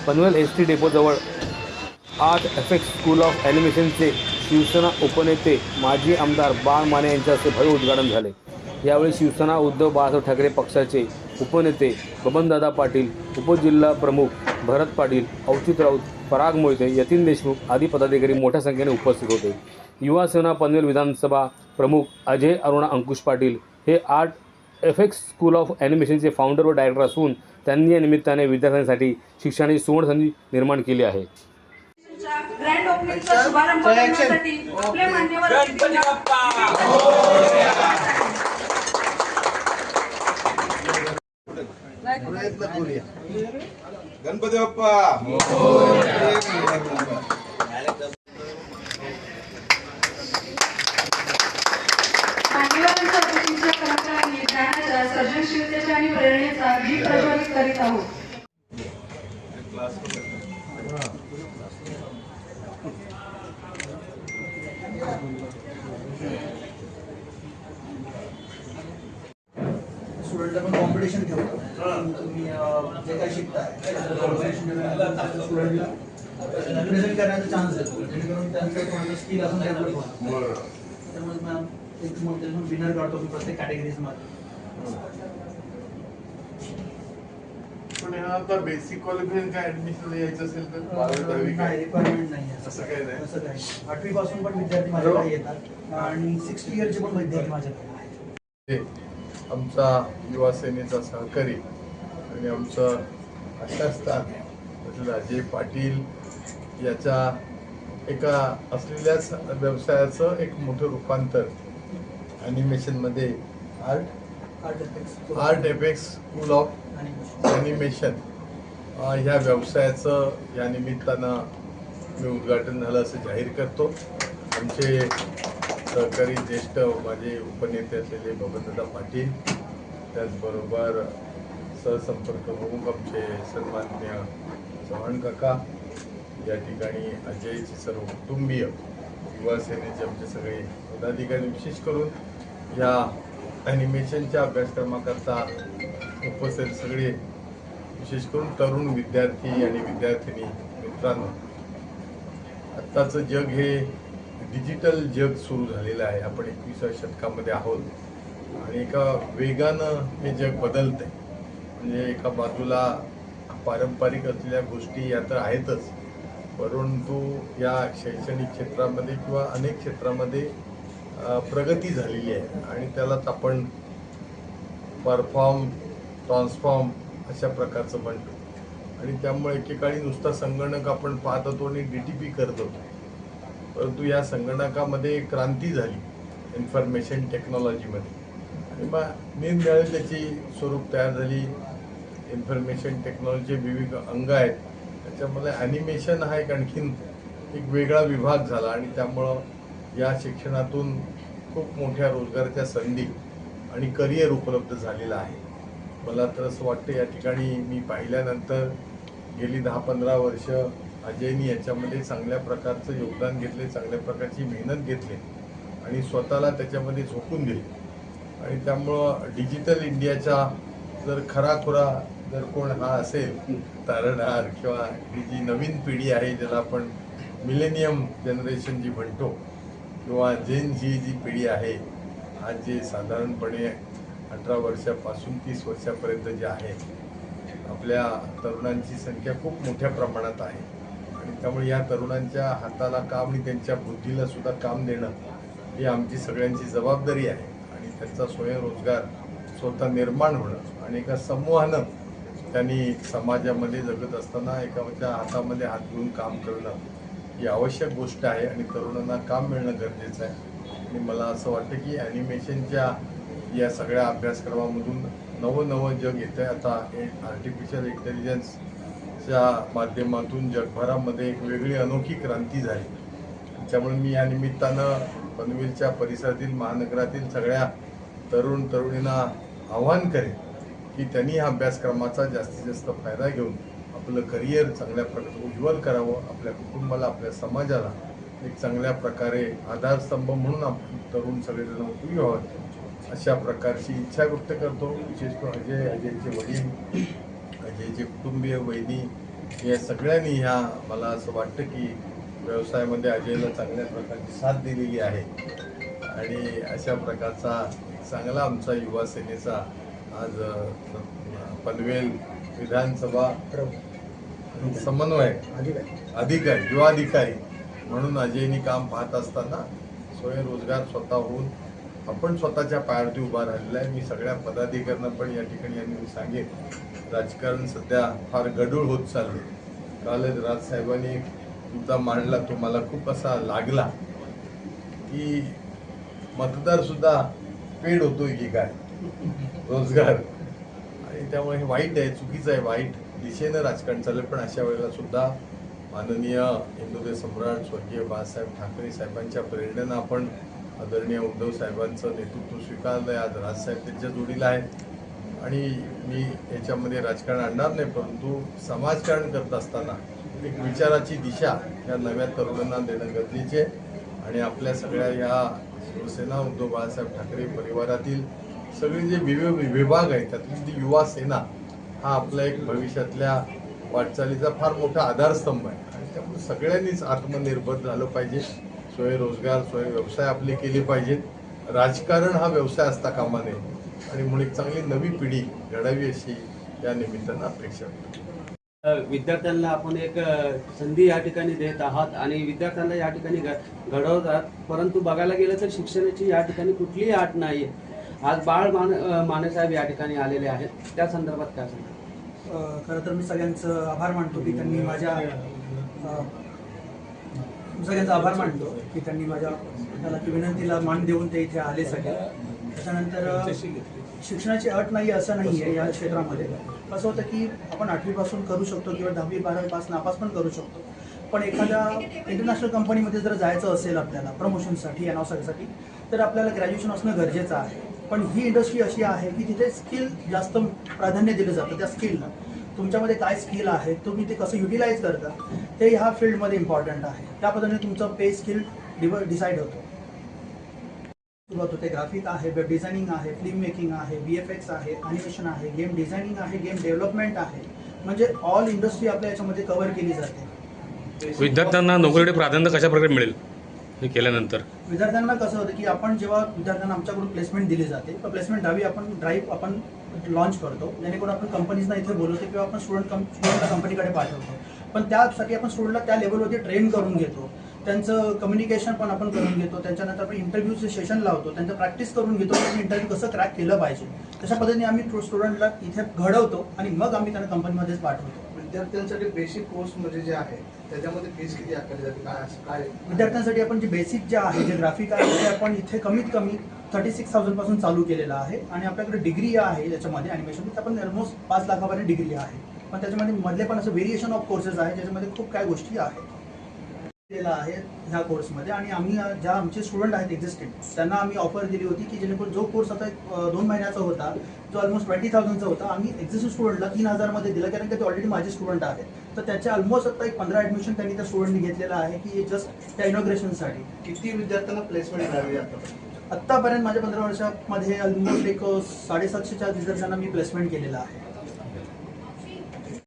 Panvel S T डेपोजवळ Art Effex School of ॲनिमेशनचे शिवसेना उपनेते माजी आमदार बाळ माने यांच्या हस्ते भव्य उद्घाटन झाले। यावेळी शिवसेना उद्धव बाळासाहेब ठाकरे पक्षाचे उपनेते बबनदादा पाटील, उपजिल्हा प्रमुख भरत पाटील, अवचित राऊत, पराग मोहिते, यतीन देशमुख आदी पदाधिकारी मोठ्या संख्येने उपस्थित होते। युवा सेना पनवेल विधानसभा प्रमुख अजय अरुणा अंकुश पाटील हे आर्ट एफेक्स स्कूल ऑफ ॲनिमेशनचे फाउंडर व डायरेक्टर असून त्यांनी या निमित्ताने विद्यार्थ्यांसाठी शिक्षणाची सुवर्णसंधी निर्माण केली आहे। ग्रँड ओपनिंगचा शुभारंभ करण्यासाठी आपले मान्यवर गणपती बाप्पा गणपती बाप्पा मान्यवरांच्या उपस्थितीच्या कर्मचाऱ्यांनी ज्ञानाच्या सर्जनशीलतेच्या आणि प्रेरणेचा दीप प्रज्वलित करीत आहोत। स्टुडंट आपण कॉम्पिटिशन ठेवतो। तुम्ही जे काही शिकताय स्टुडंटला प्रेझेंट करण्याचा चान्स देतो, जेणेकरून त्यांचं कोणाचं स्किल असून डेव्हलप होतं। त्यामुळे मॅम एक विनर काढतो प्रत्येक कॅटेगरीजमध्ये। पण आता बेसिक क्वालिफिकेशन काय ऍडमिशन यायचं असेल तर नाही, रिक्वायरमेंट नाही आहे असं काही नाही। असं काही 8वी पासून पण विद्यार्थी माझ्याकडे येतात आणि 60 इयरचे पण विद्यार्थी माझ्याकडे आहेत। आमचा युवा सेनेचा सहकारी आणि आमचं आशास्थान अजय पाटील याच्या एका असलेल्याच व्यवसायाचं एक मोठं रूपांतर ॲनिमेशनमध्ये Art Effex School of Animation ह्या व्यवसायाचं या निमित्तानं मी उद्घाटन झालं असं जाहीर करतो। आमचे सहकारी ज्येष्ठ माझे उपनेते असलेले बबनदादा पाटील, त्याचबरोबर सहसंपर्क प्रमुख आमचे सन्माननीय चव्हाण काका, या ठिकाणी अजयचे सर्व कुटुंबीय, युवा सेनेचे आमचे सगळे पदाधिकारी, विशेष करून या ॲनिमेशनच्या अभ्यासक्रमाकरता उपस्थित सगळे विशेष करून तरुण विद्यार्थी आणि विद्यार्थिनी मित्रांनो, आत्ताचं जग हे डिजिटल जग सुरू झालेलं आहे। आपण 21व्या शतकामध्ये आहोत आणि एका वेगानं हे जग बदलत आहे। म्हणजे एका बाजूला पारंपरिक असलेल्या गोष्टी या तर आहेतच, परंतु या शैक्षणिक क्षेत्रामध्ये किंवा अनेक क्षेत्रामध्ये प्रगती झालेली आहे आणि त्यालाच आपण परफॉर्म ट्रान्सफॉर्म अशा प्रकारचं म्हणतो। आणि त्यामुळे एकेकाळी नुसता संगणक आपण पाहत होतो आणि DTP करत होतो, परंतु या संगणकामध्ये क्रांती झाली इन्फॉर्मेशन टेक्नॉलॉजीमध्ये आणि मग निरनिराळे त्याची स्वरूप तयार झाली। इन्फॉर्मेशन टेक्नॉलॉजीचे विविध अंग आहेत, त्याच्यामध्ये ॲनिमेशन हा एक आणखीन एक वेगळा विभाग झाला आणि त्यामुळं या शिक्षणातून खूप मोठ्या रोजगाराच्या संधी आणि करिअर उपलब्ध झालेलं आहे। मला तर असं वाटतं या ठिकाणी मी पाहिल्यानंतर गेली 10-15 वर्ष अजयनी याच्यामध्ये चांगल्या प्रकारचं योगदान घेतले, चांगल्या प्रकारची मेहनत घेतली आणि स्वतःला त्याच्यामध्ये झोकून दिले आणि त्यामुळं डिजिटल इंडियाचा जर खराखुरा जर कोण हा असेल तारणहार किंवा ही जी नवीन पिढी आहे ज्याला आपण मिलेनियम जनरेशन जी म्हणतो किंवा जेन जी पिढी आहे, आज जे साधारणपणे 18 वर्षापासून 30 वर्षापर्यंत जे आहे, आपल्या तरुणांची संख्या खूप मोठ्या प्रमाणात आहे आणि त्यामुळे या तरुणांच्या हाताला काम आणि त्यांच्या बुद्धीला सुद्धा काम देणं ही आमची सगळ्यांची जबाबदारी आहे आणि त्यांचा स्वयंरोजगार स्वतः निर्माण होणं आणि एका समूहानं त्यांनी समाजामध्ये जगत असताना एकाच्या हातामध्ये हात घेऊन काम करणं ही आवश्यक गोष्ट आहे आणि तरुणांना काम मिळणं गरजेचं आहे। आणि मला असं वाटतं की ॲनिमेशनच्या या सगळ्या अभ्यासक्रमामधून नवं जग येतं आहे। आता आर्टिफिशियल इंटेलिजन्सच्या माध्यमातून जगभरामध्ये एक वेगळी अनोखी क्रांती झाली। त्यामुळे मी या निमित्तानं पनवेलच्या परिसरातील महानगरातील सगळ्या तरुणींना आव्हान करेन की त्यांनी ह्या अभ्यासक्रमाचा जास्तीत जास्त फायदा घेऊन आपलं करिअर चांगल्या प्रकारे उज्ज्वल करावं, आपल्या कुटुंबाला, आपल्या समाजाला एक चांगल्या प्रकारे आधारस्तंभ म्हणून आपण तरुण सगळेजण उपयोगी व्हावं अशा प्रकारची इच्छा व्यक्त करतो। विशेष करून अजयचे वडील, अजयचे कुटुंबीय, वहिनी या सगळ्यांनी ह्या मला असं वाटतं की व्यवसायामध्ये अजयला चांगल्या प्रकारची साथ दिलेली आहे आणि अशा प्रकारचा चांगला आमचा युवा सेनेचा आज पनवेल विधानसभा समन्वय अधिकारी युवा अधिकारी म्हणून अजयनी काम पाहत असताना स्वयंरोजगार स्वतःहून आपण स्वतःच्या पायावरती उभा राहिलेला आहे. मी सगळ्या पदाधिकाऱ्यांना पण या ठिकाणी मी सांगेन, राजकारण सध्या फार गढूळ होत चालले. कालच राजसाहेबांनी एक मुद्दा मांडला, तो मला खूप असा लागला की मतदार सुद्धा पेड होतोय की काय रोजगार, आणि त्यामुळे हे वाईट आहे, चुकीचं आहे, वाईट दिशेनं राजकारण चाललं. पण अशा वेळेला सुद्धा माननीय हिंदुदेव सम्राट स्वर्गीय बाळासाहेब ठाकरे साहेबांच्या प्रेरणेनं आपण आदरणीय उद्धव साहेबांचं नेतृत्व स्वीकारलं आहे. आज राजसाहेब त्यांच्या जोडीला आहेत आणि मी याच्यामध्ये राजकारण आणणार नाही, परंतु समाजकारण करत असताना एक विचाराची दिशा या नव्या तरुणांना देणं गरजेचे आहे. आणि आपल्या सगळ्या या शिवसेना उद्धव बाळासाहेब ठाकरे परिवारातील सगळे जे विभाग आहेत त्यातली जी युवा सेना हा आपल्या एक भविष्यातल्या वाटचालीचा फार मोठा आधारस्तंभ आहे. आणि त्यामुळे सगळ्यांनीच आत्मनिर्भर झालं पाहिजे, स्वयंरोजगार स्वयंव्यवसाय आपले केले पाहिजेत. राजकारण हा व्यवसाय असता कामा नये आणि म्हणून एक चांगली नवी पिढी घडावी अशी या निमित्तानं अपेक्षा करतो. विद्यार्थ्यांना आपण एक संधी या ठिकाणी देत आहात आणि विद्यार्थ्यांना या ठिकाणी घडवतात, परंतु बघायला गेलं तर शिक्षणाची या ठिकाणी कुठलीही अट नाही आहे. आज बाळ माने साहेब या ठिकाणी आलेले आहेत, त्या संदर्भात काय सांगा? खरं तर मी सगळ्यांचं आभार मानतो की त्यांनी माझ्या त्याला विनंतीला मान देऊन ते इथे आले सगळे. त्याच्यानंतर शिक्षणाची अट नाही असं नाही आहे. या क्षेत्रामध्ये असं होतं की आपण 8वीपासून करू शकतो किंवा 10वी 12वी पास नापास पण करू शकतो, पण एखाद्या इंटरनॅशनल कंपनीमध्ये जर जायचं असेल आपल्याला प्रमोशनसाठी अनाउन्सरसाठी तर आपल्याला ग्रॅज्युएशन असणं गरजेचं आहे. पण ही इंडस्ट्री अशी आहे की तिथे स्किल जास्त प्राधान्य दिलं जातं. त्या स्किलला तुमच्यामध्ये काय स्किल आहे, तुम्ही ते कसं युटिलाइज करता ते ह्या फील्डमध्ये इम्पॉर्टंट आहे. त्या पद्धतीने तुमचं पे स्किल डिसाईड होतं. सुरुवात होते ग्राफिक आहे, वेब डिझायनिंग आहे, फिल्म मेकिंग आहे, VFX आहे, ॲनिमेशन आहे, गेम डिझायनिंग आहे, गेम डेव्हलपमेंट आहे. म्हणजे ऑल इंडस्ट्री आपल्या याच्यामध्ये कव्हर केली जाते. विद्यार्थ्यांना नोकरीकडे प्राधान्य कशा प्रकारे मिळेल हे केल्यानंतर? विद्यार्थ्यांना कसं होतं की आपण जेव्हा विद्यार्थ्यांना आमच्याकडून प्लेसमेंट दिली जाते तर प्लेसमेंट ड्राईव्ह आपण लॉन्च करतो, जेणेकरून आपण कंपनीजना इथे बोलवतो किंवा आपण स्टुडंटला कंपनीकडे पाठवतो. पण त्यासाठी आपण स्टुडंटला त्या लेवलवरती ट्रेन करून घेतो, त्यांचं कम्युनिकेशन पण आपण करून घेतो, त्यांच्यानंतर आपण इंटरव्ह्यूचे सेशन लावतो, त्यांचं प्रॅक्टिस करून घेतो, त्यांनी इंटरव्ह्यू कसं क्रॅक केलं पाहिजे. तशा पद्धतीने आम्ही स्टुडंटला इथे घडवतो आणि मग आम्ही त्यांना कंपनीमध्येच पाठवतो. विद्यार्थ्यांसाठी बेसिक कोर्स म्हणजे जे आहे त्याच्यामध्ये फीस किती आकारली जाते, काय विद्यार्थ्यांसाठी आपण जे बेसिक जे आहे जे ग्राफिक आहे ते आपण इथे कमीत कमी 36,000 पासून चालू केलेलं आहे. आणि आपल्याकडे डिग्री आहे त्याच्यामध्ये ॲनिमेशन आपण ऑलमोस्ट 5 लाखापर्यंत डिग्री आहे. पण त्याच्यामध्ये मधले पण असं व्हेरिएशन ऑफ कोर्सेस आहे ज्याच्यामध्ये खूप काय गोष्टी आहेत केलेला आहे ह्या कोर्समध्ये. आणि आम्ही ज्या आमचे स्टुडंट आहेत एक्झिस्टिंग त्यांना आम्ही ऑफर दिली होती की जेणेकरून जो कोर्स आता 2 महिन्याचा होता जो ऑलमोस्ट 20,000चा होता आम्ही एक्झिस्टिंग स्टुडंटला 3,000 मध्ये दिला, कारण की ते ऑलरेडी माझे स्टुडंट आहेत. तर त्याचे ऑलमोस्ट आता एक 15 ॲडमिशन त्यांनी त्या स्टुडंटनी घेतलेलं आहे की जस्ट त्या इनॉग्रेशनसाठी. किती विद्यार्थ्यांना प्लेसमेंट मिळाली आत्तापर्यंत माझ्या 15 वर्षामध्ये ऑलमोस्ट एक 750च्या विद्यार्थ्यांना मी प्लेसमेंट केलेलं आहे.